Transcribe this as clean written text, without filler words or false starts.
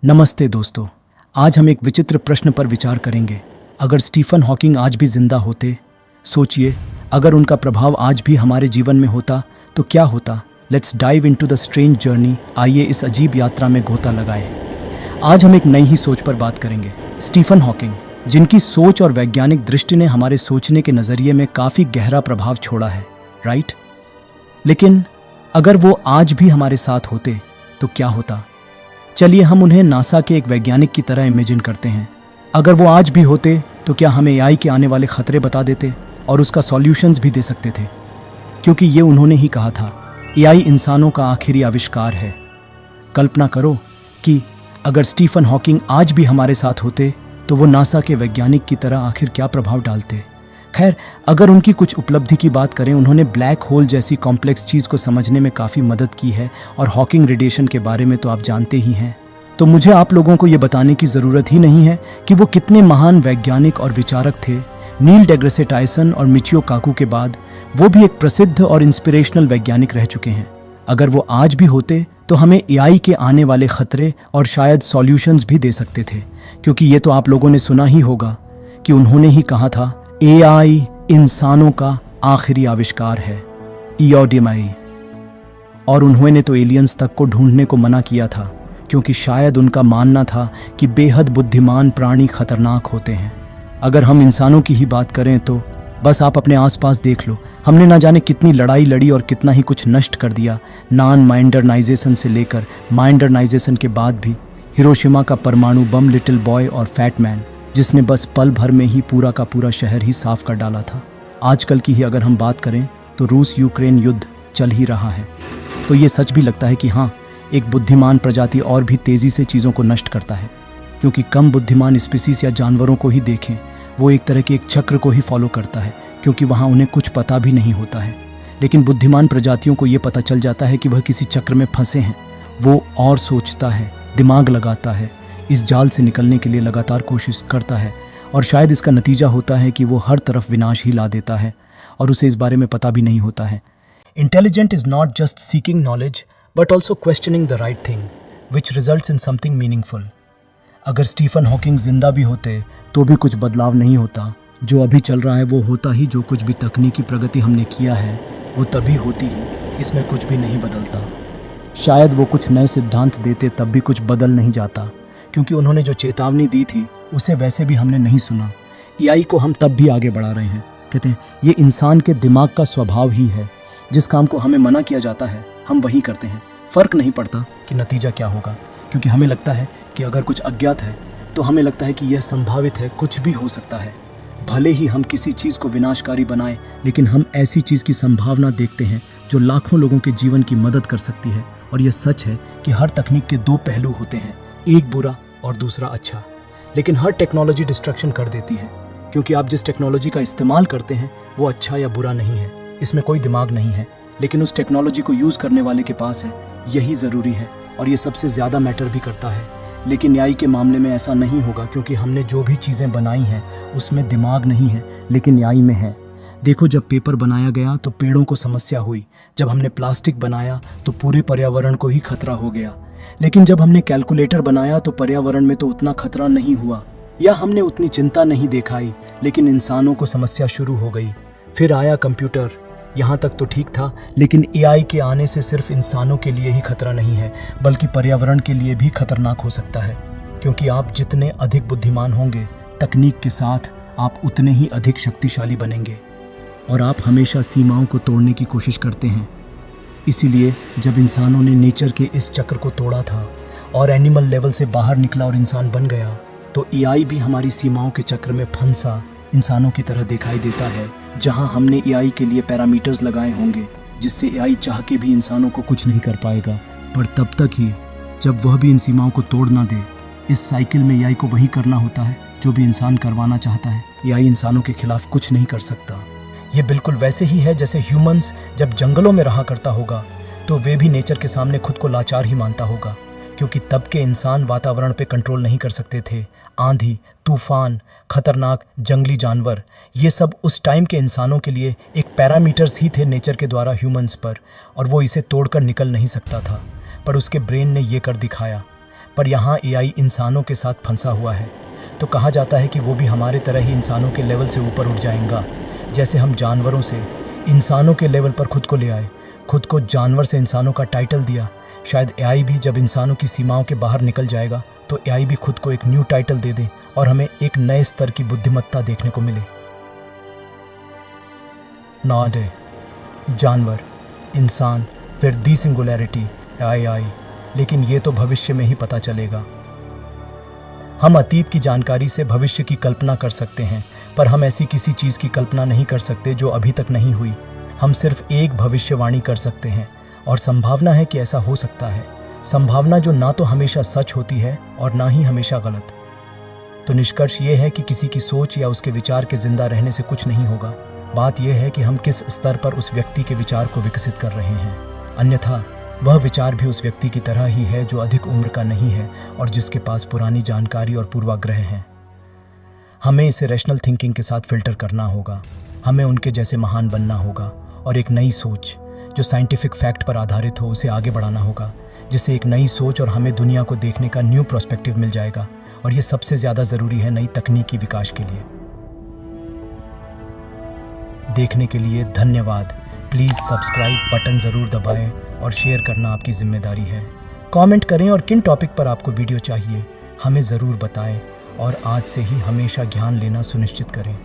नमस्ते दोस्तों, आज हम एक विचित्र प्रश्न पर विचार करेंगे। अगर स्टीफन हॉकिंग आज भी जिंदा होते, सोचिए अगर उनका प्रभाव आज भी हमारे जीवन में होता तो क्या होता। Let's dive into the strange journey. आइए इस अजीब यात्रा में गोता लगाए। आज हम एक नई ही सोच पर बात करेंगे। स्टीफन हॉकिंग, जिनकी सोच और वैज्ञानिक दृष्टि ने हमारे सोचने के नज़रिए में काफ़ी गहरा प्रभाव छोड़ा है, राइट? लेकिन अगर वो आज भी हमारे साथ होते तो क्या होता। चलिए हम उन्हें नासा के एक वैज्ञानिक की तरह इमेजिन करते हैं। अगर वो आज भी होते तो क्या हमें एआई के आने वाले खतरे बता देते और उसका सॉल्यूशंस भी दे सकते थे, क्योंकि ये उन्होंने ही कहा था, एआई इंसानों का आखिरी आविष्कार है। कल्पना करो कि अगर स्टीफन हॉकिंग आज भी हमारे साथ होते तो वो नासा के वैज्ञानिक की तरह आखिर क्या प्रभाव डालते। खैर, अगर उनकी कुछ उपलब्धि की बात करें, उन्होंने ब्लैक होल जैसी कॉम्प्लेक्स चीज़ को समझने में काफ़ी मदद की है और हॉकिंग रेडिएशन के बारे में तो आप जानते ही हैं। तो मुझे आप लोगों को ये बताने की ज़रूरत ही नहीं है कि वो कितने महान वैज्ञानिक और विचारक थे। नील डेग्रासे टायसन और मिचियो काकू के बाद वो भी एक प्रसिद्ध और इंस्पिरेशनल वैज्ञानिक रह चुके हैं। अगर वो आज भी होते तो हमें एआई के आने वाले खतरे और शायद सॉल्यूशंस भी दे सकते थे, क्योंकि ये तो आप लोगों ने सुना ही होगा कि उन्होंने ही कहा था, एआई इंसानों का आखिरी आविष्कार है, ईओडीएमआई। और उन्होंने तो एलियंस तक को ढूंढने को मना किया था, क्योंकि शायद उनका मानना था कि बेहद बुद्धिमान प्राणी खतरनाक होते हैं। अगर हम इंसानों की ही बात करें तो बस आप अपने आसपास देख लो, हमने ना जाने कितनी लड़ाई लड़ी और कितना ही कुछ नष्ट कर दिया। नॉन माइंडरनाइजेशन से लेकर माइंडरनाइजेशन के बाद भी हिरोशिमा का परमाणु बम, लिटिल बॉय और फैट मैन, जिसने बस पल भर में ही पूरा का पूरा शहर ही साफ कर डाला था। आजकल की ही अगर हम बात करें तो रूस यूक्रेन युद्ध चल ही रहा है। तो ये सच भी लगता है कि हाँ, एक बुद्धिमान प्रजाति और भी तेज़ी से चीज़ों को नष्ट करता है, क्योंकि कम बुद्धिमान स्पीसीज या जानवरों को ही देखें, वो एक तरह के एक चक्र को ही फॉलो करता है, क्योंकि वहाँ उन्हें कुछ पता भी नहीं होता है। लेकिन बुद्धिमान प्रजातियों को ये पता चल जाता है कि वह किसी चक्र में फंसे हैं। वो और सोचता है, दिमाग लगाता है, इस जाल से निकलने के लिए लगातार कोशिश करता है, और शायद इसका नतीजा होता है कि वो हर तरफ विनाश ही ला देता है और उसे इस बारे में पता भी नहीं होता है। Intelligent is not just seeking knowledge but also questioning the right thing which results in something meaningful. अगर स्टीफन हॉकिंग जिंदा भी होते तो भी कुछ बदलाव नहीं होता। जो अभी चल रहा है वो होता ही, जो कुछ भी तकनीकी प्रगति हमने किया है वो तभी होती ही, इसमें कुछ भी नहीं बदलता। शायद वो कुछ नए सिद्धांत देते तब भी कुछ बदल नहीं जाता, क्योंकि उन्होंने जो चेतावनी दी थी उसे वैसे भी हमने नहीं सुना। एआई को हम तब भी आगे बढ़ा रहे हैं। कहते हैं ये इंसान के दिमाग का स्वभाव ही है, जिस काम को हमें मना किया जाता है हम वही करते हैं। फ़र्क नहीं पड़ता कि नतीजा क्या होगा, क्योंकि हमें लगता है कि अगर कुछ अज्ञात है तो हमें लगता है कि यह संभावित है, कुछ भी हो सकता है। भले ही हम किसी चीज़ को विनाशकारी बनाएं, लेकिन हम ऐसी चीज़ की संभावना देखते हैं जो लाखों लोगों के जीवन की मदद कर सकती है। और यह सच है कि हर तकनीक के दो पहलू होते हैं, एक बुरा और दूसरा अच्छा। लेकिन हर टेक्नोलॉजी डिस्ट्रक्शन कर देती है, क्योंकि आप जिस टेक्नोलॉजी का इस्तेमाल करते हैं वो अच्छा या बुरा नहीं है, इसमें कोई दिमाग नहीं है, लेकिन उस टेक्नोलॉजी को यूज़ करने वाले के पास है, यही ज़रूरी है और ये सबसे ज़्यादा मैटर भी करता है। लेकिन एआई के मामले में ऐसा नहीं होगा, क्योंकि हमने जो भी चीज़ें बनाई हैं उसमें दिमाग नहीं है, लेकिन एआई में है। देखो, जब पेपर बनाया गया तो पेड़ों को समस्या हुई, जब हमने प्लास्टिक बनाया तो पूरे पर्यावरण को ही खतरा हो गया, लेकिन जब हमने कैलकुलेटर बनाया तो पर्यावरण में तो उतना खतरा नहीं हुआ, या हमने उतनी चिंता नहीं दिखाई, लेकिन इंसानों को समस्या शुरू हो गई। फिर आया कंप्यूटर, यहाँ तक तो ठीक था, लेकिन एआई के आने से सिर्फ इंसानों के लिए ही खतरा नहीं है, बल्कि पर्यावरण के लिए भी खतरनाक हो सकता है, क्योंकि आप जितने अधिक बुद्धिमान होंगे, तकनीक के साथ आप उतने ही अधिक शक्तिशाली बनेंगे, और आप हमेशा सीमाओं को तोड़ने की कोशिश करते हैं। इसीलिए जब इंसानों ने नेचर के इस चक्र को तोड़ा था और एनिमल लेवल से बाहर निकला और इंसान बन गया, तो एआई भी हमारी सीमाओं के चक्र में फंसा इंसानों की तरह दिखाई देता है। जहां हमने एआई के लिए पैरामीटर्स लगाए होंगे, जिससे एआई चाह के भी इंसानों को कुछ नहीं कर पाएगा, पर तब तक ही जब वह भी इन सीमाओं को तोड़ ना दे। इस साइकिल में एआई को वही करना होता है जो भी इंसान करवाना चाहता है। एआई इंसानों के खिलाफ कुछ नहीं कर सकता। ये बिल्कुल वैसे ही है जैसे ह्यूमंस जब जंगलों में रहा करता होगा तो वे भी नेचर के सामने खुद को लाचार ही मानता होगा, क्योंकि तब के इंसान वातावरण पे कंट्रोल नहीं कर सकते थे। आंधी, तूफान, खतरनाक जंगली जानवर, ये सब उस टाइम के इंसानों के लिए एक पैरामीटर्स ही थे नेचर के द्वारा ह्यूमंस पर, और वो इसे तोड़कर निकल नहीं सकता था। पर उसके ब्रेन ने ये कर दिखाया। पर यहाँ एआई इंसानों के साथ फंसा हुआ है। तो कहा जाता है कि वो भी हमारे तरह ही इंसानों के लेवल से ऊपर उठ जाएगा। जैसे हम जानवरों से इंसानों के लेवल पर खुद को ले आए, खुद को जानवर से इंसानों का टाइटल दिया, शायद एआई भी जब इंसानों की सीमाओं के बाहर निकल जाएगा तो एआई भी खुद को एक न्यू टाइटल दे दे और हमें एक नए स्तर की बुद्धिमत्ता देखने को मिले। नॉट ए जानवर, इंसान, फिर दी सिंगुलैरिटी एआई। लेकिन ये तो भविष्य में ही पता चलेगा। हम अतीत की जानकारी से भविष्य की कल्पना कर सकते हैं, पर हम ऐसी किसी चीज़ की कल्पना नहीं कर सकते जो अभी तक नहीं हुई। हम सिर्फ एक भविष्यवाणी कर सकते हैं और संभावना है कि ऐसा हो सकता है। संभावना जो ना तो हमेशा सच होती है और ना ही हमेशा गलत। तो निष्कर्ष ये है कि किसी की सोच या उसके विचार के जिंदा रहने से कुछ नहीं होगा। बात यह है कि हम किस स्तर पर उस व्यक्ति के विचार को विकसित कर रहे हैं। अन्यथा वह विचार भी उस व्यक्ति की तरह ही है जो अधिक उम्र का नहीं है और जिसके पास पुरानी जानकारी और पूर्वाग्रह हैं। हमें इसे रैशनल थिंकिंग के साथ फिल्टर करना होगा। हमें उनके जैसे महान बनना होगा और एक नई सोच जो साइंटिफिक फैक्ट पर आधारित हो उसे आगे बढ़ाना होगा, जिससे एक नई सोच और हमें दुनिया को देखने का न्यू पर्सपेक्टिव मिल जाएगा। और ये सबसे ज़्यादा ज़रूरी है नई तकनीकी विकास के लिए। देखने के लिए धन्यवाद। प्लीज़ सब्सक्राइब बटन ज़रूर दबाएं और शेयर करना आपकी जिम्मेदारी है। कमेंट करें और किन टॉपिक पर आपको वीडियो चाहिए हमें ज़रूर बताएं और आज से ही हमेशा ज्ञान लेना सुनिश्चित करें।